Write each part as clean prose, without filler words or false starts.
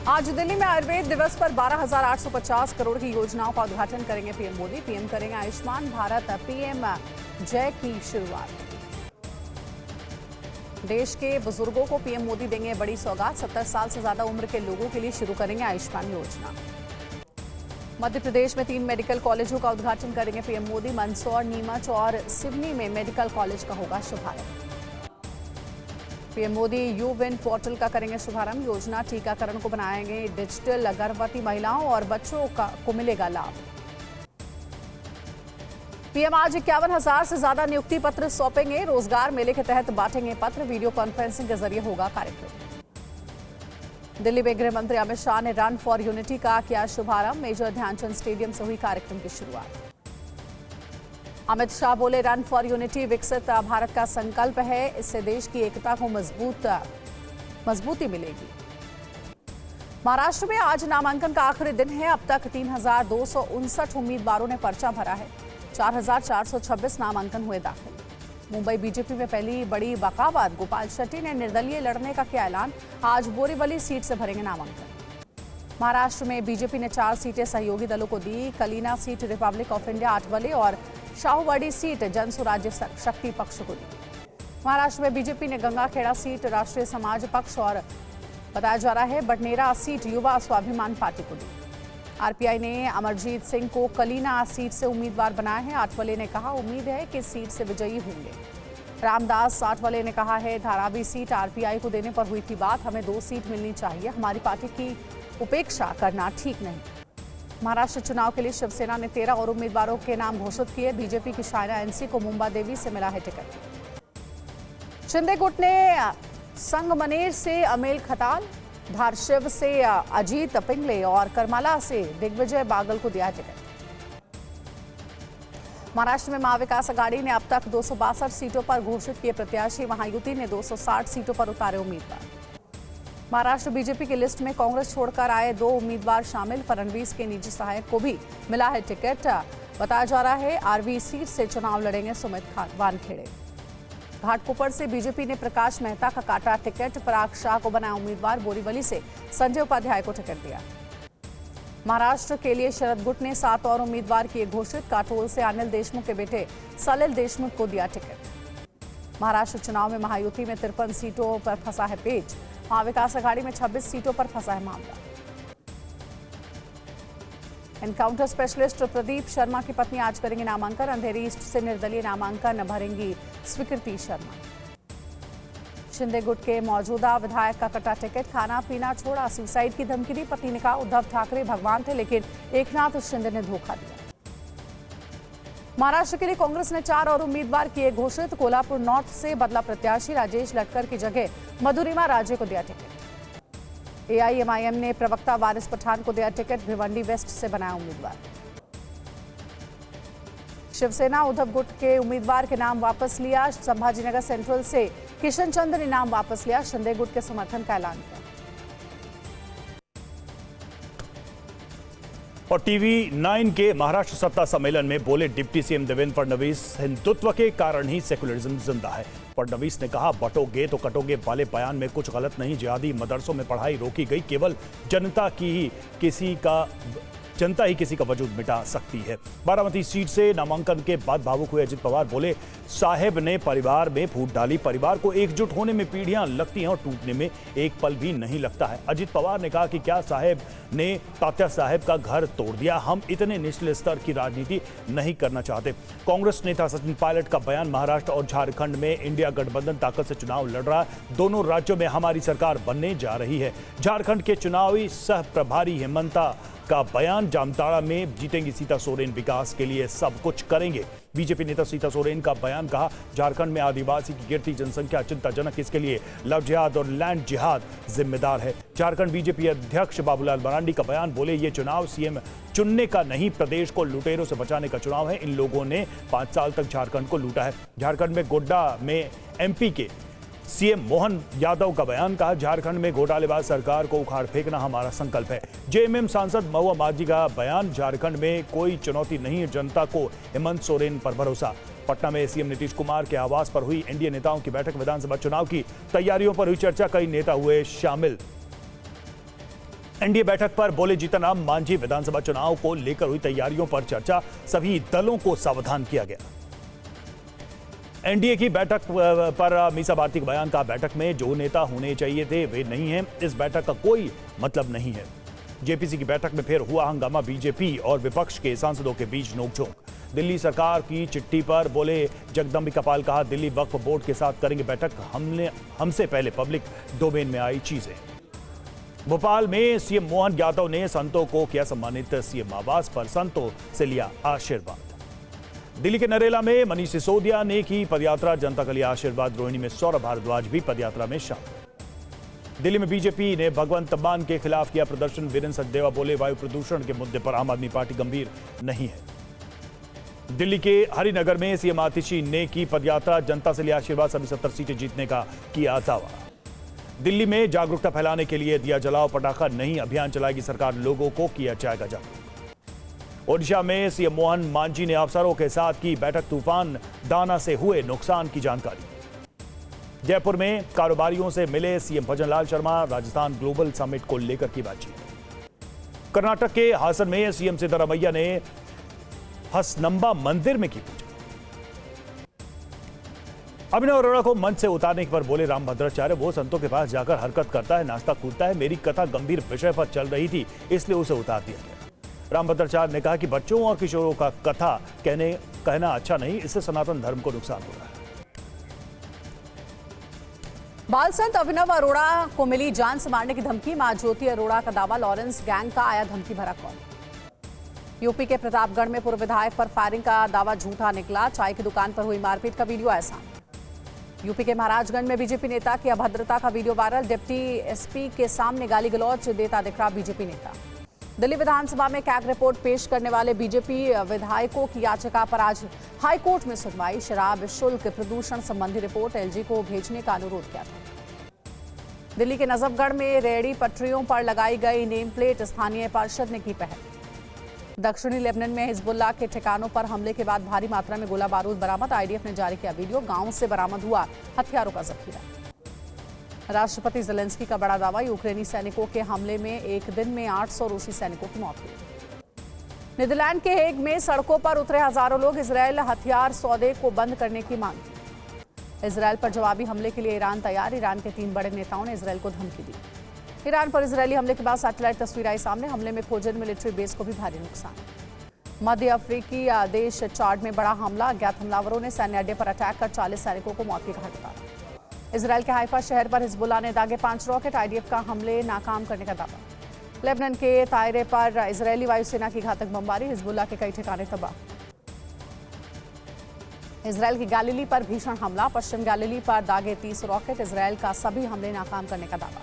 आज दिल्ली में आयुर्वेद दिवस पर 12,850 करोड़ की योजनाओं का उद्घाटन करेंगे पीएम मोदी। पीएम करेंगे आयुष्मान भारत पीएम जय की शुरुआत। देश के बुजुर्गों को पीएम मोदी देंगे बड़ी सौगात। 70 साल से ज्यादा उम्र के लोगों के लिए शुरू करेंगे आयुष्मान योजना। मध्य प्रदेश में 3 मेडिकल कॉलेजों का उद्घाटन करेंगे पीएम मोदी। मंदसौर, नीमच और सिवनी में मेडिकल कॉलेज का होगा शुभारंभ। पीएम मोदी यू-विन पोर्टल का करेंगे शुभारंभ। योजना टीकाकरण को बनाएंगे डिजिटल। गर्भवती महिलाओं और बच्चों को मिलेगा लाभ। पीएम आज 51,000 से ज्यादा नियुक्ति पत्र सौंपेंगे। रोजगार मेले के तहत बांटेंगे पत्र। वीडियो कॉन्फ्रेंसिंग के जरिए होगा कार्यक्रम। दिल्ली में गृह मंत्री अमित शाह ने रन फॉर यूनिटी का किया शुभारंभ। मेजर ध्यानचंद स्टेडियम से हुई कार्यक्रम की शुरुआत। अमित शाह बोले, रन फॉर यूनिटी विकसित भारत का संकल्प है। इससे देश की एकता को मजबूती मिलेगी। महाराष्ट्र में आज नामांकन का आखिरी दिन है। अब तक 3,259 उम्मीदवारों ने पर्चा भरा है। 4,426 नामांकन हुए दाखिल। मुंबई बीजेपी में पहली बड़ी बगावत। गोपाल शेट्टी ने निर्दलीय लड़ने का किया ऐलान। आज बोरीवली सीट से भरेंगे नामांकन। महाराष्ट्र में बीजेपी ने 4 सीटें सहयोगी दलों को दी। Kalina seat republic of India 8 वाले और शाहूवाड़ी सीट जन स्वराज्य शक्ति पक्ष को दी। महाराष्ट्र में बीजेपी ने गंगाखेड़ा सीट राष्ट्रीय समाज पक्ष और बताया जा रहा है बडनेरा सीट युवा स्वाभिमान पार्टी को दी। आरपीआई ने अमरजीत सिंह को कलीना सीट से उम्मीदवार बनाया है। आठवले ने कहा, उम्मीद है कि सीट से विजयी होंगे। रामदास आठवले ने कहा है, धारावी सीट आरपीआई को देने पर हुई थी बात। हमें 2 सीट मिलनी चाहिए। हमारी पार्टी की उपेक्षा करना ठीक नहीं। महाराष्ट्र चुनाव के लिए शिवसेना ने 13 और उम्मीदवारों के नाम घोषित किए। बीजेपी की शायना एनसी को मुंबा देवी से मिला है टिकट। शिंदे गुट ने संगमनेर से अमेल खताल, धारशिव से अजीत पिंगले और करमाला से दिग्विजय बागल को दिया टिकट। महाराष्ट्र में महाविकास आघाड़ी ने अब तक 262 सीटों पर घोषित किए प्रत्याशी। महायुति ने 260 सीटों पर उतारे उम्मीदवार। महाराष्ट्र बीजेपी की लिस्ट में कांग्रेस छोड़कर आए 2 उम्मीदवार शामिल। फडणवीस के निजी सहायक को भी मिला है टिकट। बताया जा रहा है आरवी सीट से चुनाव लड़ेंगे सुमित वानखेड़े। घाटकोपर से बीजेपी ने प्रकाश मेहता का काटा टिकट। पराग शाह को बनाया उम्मीदवार। बोरीवली से संजय उपाध्याय को टिकट दिया। महाराष्ट्र के लिए शरद गुट ने 7 और उम्मीदवार किए घोषित। काटोल से अनिल देशमुख के बेटे सलिल देशमुख को दिया टिकट। महाराष्ट्र चुनाव में महायुति में 53 सीटों पर फंसा है पेच। महाविकास आघाड़ी में 26 सीटों पर फंसा है मामला। एनकाउंटर स्पेशलिस्ट प्रदीप शर्मा की पत्नी आज करेंगी नामांकन। अंधेरी ईस्ट से निर्दलीय नामांकन भरेंगी स्वीकृति शर्मा। शिंदे गुट के मौजूदा विधायक का कटा टिकट। खाना पीना छोड़ा, सुसाइड की धमकी दी। पति ने कहा, उद्धव ठाकरे भगवान थे लेकिन एकनाथ शिंदे ने धोखा दिया। महाराष्ट्र के लिए कांग्रेस ने 4 और उम्मीदवार किए घोषित। कोल्हापुर नॉर्थ से बदला प्रत्याशी। राजेश लटकर की जगह मधुरिमा राजे को दिया टिकट। एआईएमआईएम ने प्रवक्ता वारिस पठान को दिया टिकट। भिवंडी वेस्ट से बनाया उम्मीदवार। शिवसेना उद्धव गुट के उम्मीदवार के नाम वापस लिया। संभाजीनगर सेंट्रल से किशन चंद्र ने नाम वापस लिया। शिंदे गुट के समर्थन का ऐलान किया। और टीवी 9 के महाराष्ट्र सत्ता सम्मेलन में बोले डिप्टी सीएम देवेंद्र फडणवीस, हिंदुत्व के कारण ही सेकुलरिज्म जिंदा है। फडणवीस ने कहा, बटोगे तो कटोगे वाले बयान में कुछ गलत नहीं। जिहादी मदरसों में पढ़ाई रोकी गई। केवल जनता ही किसी का वजूद मिटा सकती है। बारामती सीट से नामांकन के बाद भावुक हुए अजित पवार बोले, साहेब ने परिवार में फूट डाली। परिवार को एकजुट होने में पीढ़ियां लगती हैं और टूटने में एक पल भी नहीं लगता है। अजित पवार ने कहा कि क्या साहेब ने तात्या साहेब का घर तोड़ दिया? हम इतने निचले स्तर की राजनीति नहीं करना चाहते। कांग्रेस नेता सचिन पायलट का बयान, महाराष्ट्र और झारखंड में इंडिया गठबंधन ताकत से चुनाव लड़ रहा है। दोनों राज्यों में हमारी सरकार बनने जा रही है। झारखंड के चुनावी सह प्रभारी हेमंता का बयान, जामताड़ा में जीतेंगी सीता सोरेन, विकास के लिए सब कुछ करेंगे। बीजेपी नेता सीता सोरेन का बयान, कहा, झारखंड में आदिवासी की गिरती जनसंख्या चिंताजनक। इसके लिए लव जिहाद और लैंड जिहाद जिम्मेदार है। झारखंड बीजेपी अध्यक्ष बाबूलाल मरांडी का बयान, बोले, ये चुनाव सीएम चुनने का नहीं, प्रदेश को लुटेरों से बचाने का चुनाव है। इन लोगों ने 5 साल तक झारखंड को लूटा है। झारखंड में गोड्डा में एमपी के सीएम मोहन यादव का बयान, कहा, झारखंड में घोटालेबाज सरकार को उखाड़ फेंकना हमारा संकल्प है। जेएमएम सांसद महुआ माझी का बयान, झारखंड में कोई चुनौती नहीं, जनता को हेमंत सोरेन पर भरोसा। पटना में सीएम नीतीश कुमार के आवास पर हुई एनडीए नेताओं की बैठक। विधानसभा चुनाव की तैयारियों पर हुई चर्चा, कई नेता हुए शामिल। एनडीए बैठक पर बोले जीतन राम मांझी। विधानसभा चुनाव को लेकर हुई तैयारियों पर चर्चा, सभी दलों को सावधान किया गया। एनडीए की बैठक पर मीसा भारती के बयान का, बैठक में जो नेता होने चाहिए थे वे नहीं हैं, इस बैठक का कोई मतलब नहीं है। जेपीसी की बैठक में फिर हुआ हंगामा, बीजेपी और विपक्ष के सांसदों के बीच नोकझोंक। दिल्ली सरकार की चिट्ठी पर बोले जगदम्बिका पाल, कहा दिल्ली वक्फ बोर्ड के साथ करेंगे बैठक, हमसे पहले पब्लिक डोमेन में आई चीजें। भोपाल में सीएम मोहन यादव ने संतों को किया सम्मानित, सीएम आवास पर संतों से लिया आशीर्वाद। दिल्ली के नरेला में मनीष सिसोदिया ने की पदयात्रा, जनता का लिया आशीर्वाद। रोहिणी में सौरभ भारद्वाज भी पदयात्रा में शामिल। दिल्ली में बीजेपी ने भगवंत मान के खिलाफ किया प्रदर्शन। वीरेंद्र सचदेवा बोले वायु प्रदूषण के मुद्दे पर आम आदमी पार्टी गंभीर नहीं है। दिल्ली के हरिनगर में सीएम आतिशी ने की पदयात्रा, जनता से लिया आशीर्वाद, सभी 70 सीटें जीतने का किया दावा। दिल्ली में जागरूकता फैलाने के लिए दिया जलाओ पटाखा नहीं अभियान चलाएगी सरकार, लोगों को किया जाएगा जागरूक। ओडिशा में सीएम मोहन मांझी ने अफसरों के साथ की बैठक, तूफान दाना से हुए नुकसान की जानकारी। जयपुर में कारोबारियों से मिले CM Bhajanlal Sharma, Rajasthan global summit को लेकर की बातचीत। कर्नाटक के हासन में सीएम सिद्धरामैया ने हसनंबा मंदिर में की पूजा। अभिनव अरोड़ा को मंच से उतारने पर बोले रामभद्राचार्य, वो संतों के पास जाकर हरकत करता है, नाश्ता कूदता है, मेरी कथा गंभीर विषय पर चल रही थी इसलिए उसे उतार दिया गया। रामभद्राचार्य ने कहा कि बच्चों और किशोरों का कथा कहना अच्छा नहीं, इससे सनातन धर्म को नुकसान हो रहा है। बाल संत अभिनव अरोड़ा को मिली जान से मारने की धमकी, मां ज्योति अरोड़ा का दावा, लॉरेंस गैंग का आया धमकी भरा कॉल। यूपी के प्रतापगढ़ में पूर्व विधायक पर फायरिंग का दावा झूठा निकला, चाय की दुकान पर हुई मारपीट का वीडियो आया सामने। यूपी के महाराजगंज में बीजेपी नेता की अभद्रता का वीडियो वायरल, डिप्टी एसपी के सामने गाली गलौज देता दिख रहा बीजेपी नेता। दिल्ली विधानसभा में कैग रिपोर्ट पेश करने वाले बीजेपी विधायकों की याचिका पर आज हाईकोर्ट में सुनवाई। शराब शुल्क प्रदूषण संबंधी रिपोर्ट एलजी को भेजने का अनुरोध किया था। दिल्ली के नजफगढ़ में रेहड़ी पटरियों पर लगाई गई नेम प्लेट, स्थानीय पार्षद ने की पहल। दक्षिणी लेबनान में हिजबुल्लाह के ठिकानों पर हमले के बाद भारी मात्रा में गोला बारूद बरामद, आईडीएफ ने जारी किया वीडियो, गांव से बरामद हुआ हथियारों का जखीरा। राष्ट्रपति ज़ेलेंस्की का बड़ा दावा, यूक्रेनी सैनिकों के हमले में एक दिन में 800 रूसी सैनिकों की मौत हुई। नीदरलैंड के हेग में सड़कों पर उतरे हजारों लोग, इजरायल हथियार सौदे को बंद करने की मांग की। इजरायल पर जवाबी हमले के लिए ईरान तैयार, ईरान के 3 बड़े नेताओं ने इजरायल को धमकी दी। ईरान पर इजरायली हमले के बाद सैटेलाइट तस्वीर आई सामने, हमले में खोजन मिलिट्री बेस को भी भारी नुकसान। मध्य अफ्रीकी देश चाड में बड़ा हमला, अज्ञात हमलावरों ने सैन्य अड्डे पर अटैक कर 40 सैनिकों को मौत की घाट उतारा। इजरायल के हाइफा शहर पर हिजबुल्लाह ने दागे 5 रॉकेट, आईडीएफ का हमले नाकाम करने का दावा। लेबनान के तायरे पर इजरायली वायुसेना की घातक बमबारी, हिजबुल्लाह के कई ठिकाने तबाह। इजरायल की गैलिली पर भीषण हमला, पश्चिम गैलिली पर दागे 30 रॉकेट, इजरायल का सभी हमले नाकाम करने का दावा।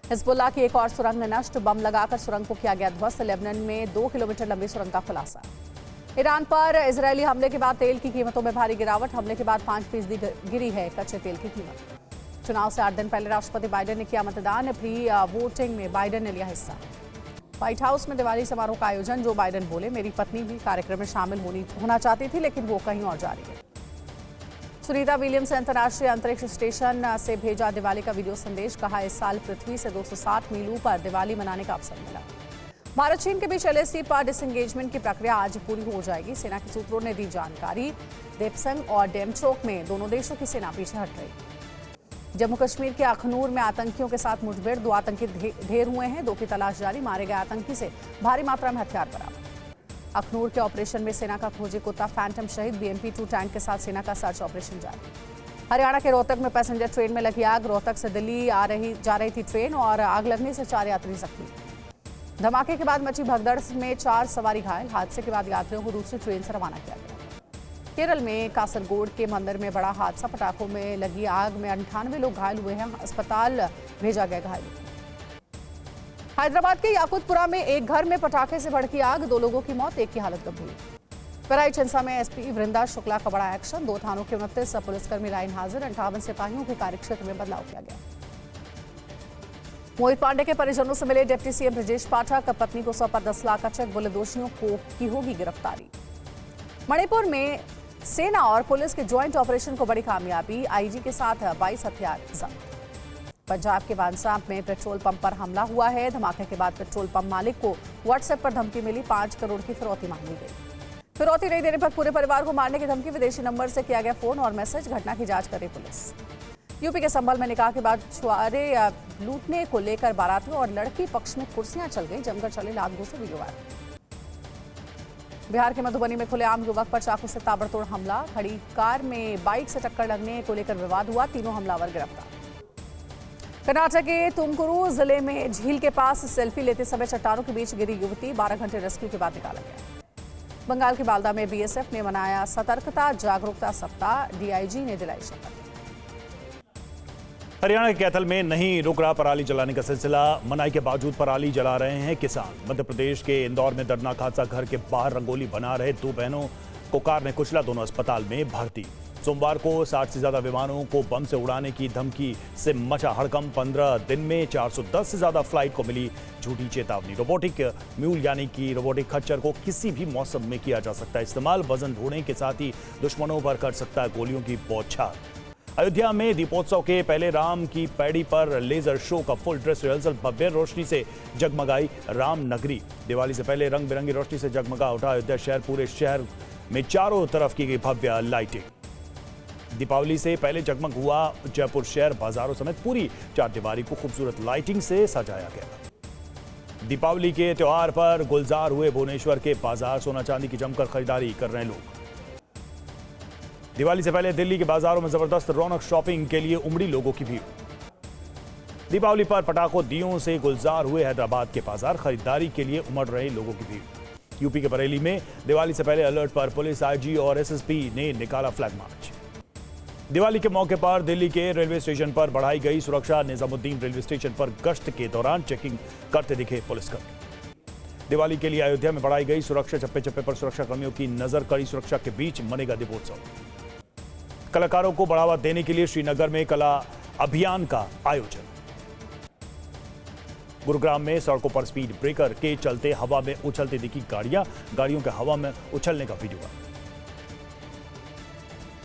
हिजबुल्लाह की एक और सुरंग में नष्ट, बम लगाकर सुरंग को किया गया ध्वस्त। लेबनान में 2 किलोमीटर लंबी सुरंग का खुलासा। ईरान पर इजरायली हमले के बाद तेल की कीमतों में भारी गिरावट, हमले के बाद 5% गिरी है कच्चे तेल की कीमत। चुनाव से 8 दिन पहले राष्ट्रपति बाइडेन ने किया मतदान, प्री वोटिंग में बाइडेन ने लिया हिस्सा। व्हाइट हाउस में दिवाली समारोह का आयोजन, जो बाइडेन बोले मेरी पत्नी भी कार्यक्रम में शामिल होना चाहती थी लेकिन वो कहीं और जा रही है। सुनीता विलियम्स अंतर्राष्ट्रीय अंतरिक्ष स्टेशन से भेजा दिवाली का वीडियो संदेश, कहा इस साल पृथ्वी से 260 मील ऊपर दिवाली मनाने का अवसर मिला। भारत चीन के बीच एलएसी पर डिसएंगेजमेंट की प्रक्रिया आज पूरी हो जाएगी, सेना के सूत्रों ने दी जानकारी। देपसंग और डेमचोक में दोनों देशों की सेना पीछे हट रही। जम्मू कश्मीर के अखनूर में आतंकियों के साथ मुठभेड़, 2 आतंकी ढेर हुए हैं, 2 की तलाश जारी, मारे गए आतंकी से भारी मात्रा में हथियार बरामद। अखनूर के ऑपरेशन में सेना का खोजी कुत्ता फैंटम शहीद, BMP-2 टैंक के साथ सेना का सर्च ऑपरेशन जारी। हरियाणा के रोहतक में पैसेंजर ट्रेन में लगी आग, रोहतक से दिल्ली जा रही थी ट्रेन और आग लगने से 4 यात्री जख्मी। धमाके के बाद मची भगदड़ में 4 सवारी घायल, हादसे के बाद यात्रियों को दूसरी ट्रेन से रवाना किया गया। केरल में कासरगोड के मंदिर में बड़ा हादसा, पटाखों में लगी आग में 98 लोग घायल हुए हैं, अस्पताल भेजा गया घायलों। हैदराबाद के याकुतपुरा में एक घर में पटाखे से भड़की आग, 2 लोगों की मौत, एक की हालत गंभीर। पिराईचंसा में एसपी वृंदा शुक्ला का बड़ा एक्शन, 2 थानों के 29 पुलिसकर्मी लाइन हाजिर, 58 सिपाहियों के कार्यक्षेत्र में बदलाव किया गया। मोहित पांडे के परिजनों से मिले डिप्टी सीएम ब्रजेश पाठक, पत्नी को सौंपा 10 लाख का चेक, बोले दोषियों को की होगी गिरफ्तारी। मणिपुर में सेना और पुलिस के ज्वाइंट ऑपरेशन को बड़ी कामयाबी, आईजी के साथ 22 हथियार जब्त। पंजाब के बांसाप में पेट्रोल पंप पर हमला हुआ है। धमाके के बाद पेट्रोल पंप मालिक को व्हाट्सएप पर धमकी मिली, 5 करोड़ की फिरौती मांगी गई। फिरौती नहीं देने पर पूरे परिवार को मारने की धमकी, विदेशी नंबर से किया गया फोन और मैसेज। घटना की जांच कर रही पुलिस। यूपी के संभल में निकाह के बाद छुआरे लूटने को लेकर बारातियों और लड़की पक्ष में कुर्सियां चल गई, जमकर चले लात घूंसे वीडियो वायरल। बिहार के मधुबनी में खुलेआम युवक पर चाकू से ताबड़तोड़ हमला, खड़ी कार में बाइक से टक्कर लगने को लेकर विवाद हुआ, तीनों हमलावर गिरफ्तार। कर्नाटक के तुमकुरू जिले में झील के पास सेल्फी लेते समय चट्टानों के बीच गिरी युवती, 12 घंटे रेस्क्यू के बाद निकाला गया। बंगाल के बालदा में बीएसएफ ने मनाया सतर्कता जागरूकता सप्ताह, डीआईजी ने दिलाई शपथ। हरियाणा के कैथल में नहीं रुक रहा पराली जलाने का सिलसिला, मनाही के बावजूद पराली जला रहे हैं किसान। मध्य प्रदेश के इंदौर में दर्दनाक हादसा, घर के बाहर रंगोली बना रहे 2 बहनों को कार ने कुचला, दोनों अस्पताल में भर्ती। सोमवार को 60 से ज्यादा विमानों को बम से उड़ाने की धमकी से मचा हड़कंप, 15 दिन में 410 से ज्यादा फ्लाइट को मिली झूठी चेतावनी। रोबोटिक म्यूल यानी कि रोबोटिक खच्चर को किसी भी मौसम में किया जा सकता है इस्तेमाल, वजन ढोने के साथ ही दुश्मनों पर कर सकता है गोलियों की बौछार। अयोध्या में दीपोत्सव के पहले राम की पैड़ी पर लेजर शो का फुल ड्रेस रिहर्सल, भव्य रोशनी से जगमगाई राम नगरी। दिवाली से पहले रंग बिरंगी रोशनी से जगमगा उठा अयोध्या शहर, पूरे शहर में चारों तरफ की गई भव्य लाइटिंग। दीपावली से पहले जगमग हुआ जयपुर शहर, बाजारों समेत पूरी चारदीवारी को खूबसूरत लाइटिंग से सजाया गया। दीपावली के त्योहार पर गुलजार हुए भुवनेश्वर के बाजार, सोना चांदी की जमकर खरीदारी कर रहे हैं लोग। दिवाली से पहले दिल्ली के बाजारों में जबरदस्त रौनक, शॉपिंग के लिए उमड़ी लोगों की भीड़। दीपावली पर पटाखों दियों से गुलजार हुए हैदराबाद के बाजार, खरीदारी के लिए उमड़ रहे लोगों की भीड़। यूपी के बरेली में दिवाली से पहले अलर्ट पर पुलिस, आईजी और एसएसपी ने निकाला फ्लैग मार्च। दिवाली के मौके पर दिल्ली के रेलवे स्टेशन पर बढ़ाई गई सुरक्षा, निजामुद्दीन रेलवे स्टेशन पर गश्त के दौरान चेकिंग करते दिखे पुलिसकर्मी। दिवाली के लिए अयोध्या में बढ़ाई गई सुरक्षा, चप्पे चप्पे पर सुरक्षा कर्मियों की नजर, कड़ी सुरक्षा के बीच मनेगा दीपोत्सव। कलाकारों को बढ़ावा देने के लिए श्रीनगर में कला अभियान का आयोजन। गुरुग्राम में सड़कों पर स्पीड ब्रेकर के चलते हवा में उछलती दिखी गाड़ियां, गाड़ियों के हवा में उछलने का वीडियो।